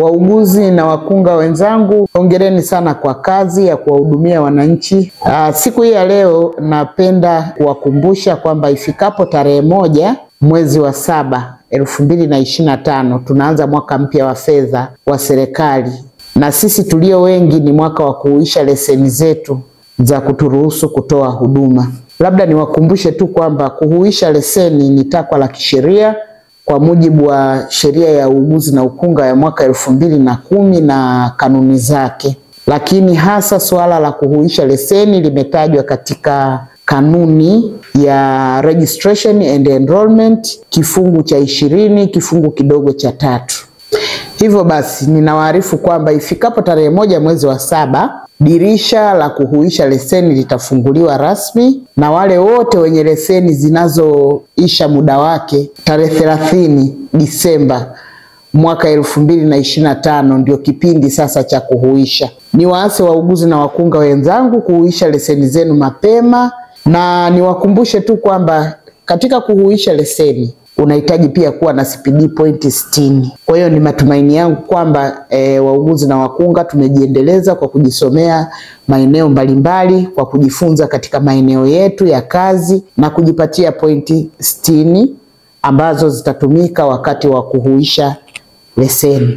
Wauguzi na wakunga wenzangu, hongereni sana kwa kazi ya kuwahudumia wananchi. Siku hii ya leo napenda kuwakumbusha kwamba ifikapo tarehe 1 mwezi wa 7 2025 tunaanza mwaka mpya wa fedha wa serikali, na sisi tulio wengi ni mwaka wa kuhuisha leseni zetu za kuturuhusu kutoa huduma. Labda niwakumbushe tu kwamba kuhuisha leseni ni takwa la kisheria kwa mujibu wa sheria ya uuguzi na ukunga ya mwaka 2010 na kanuni zake. Lakini hasa suala la kuhuisha leseni limetajwa katika kanuni ya Registration and Enrollment kifungu cha 20 kifungu kidogo cha 3. Hivyo basi ninawaarifu kwamba ifikapo tarehe 1 mwezi wa 7 dirisha la kuhuisha leseni litafunguliwa rasmi, na wale wote wenye leseni zinazoisha muda wake tarehe 30 Disemba mwaka 2025 ndio kipindi sasa cha kuhuisha. Ni waase wauguzi na wakunga wenzangu kuhuisha leseni zenu mapema, na niwakumbushe tu kwamba katika kuhuisha leseni unahitaji pia kuwa na CPD point 60. Kwa hiyo ni matumaini yangu kwamba wauguzi na wakunga tumejiendeleza kwa kujisomea maeneo mbalimbali, kwa kujifunza katika maeneo yetu ya kazi na kujipatia pointi 60 ambazo zitatumika wakati wa kuhuisha leseni.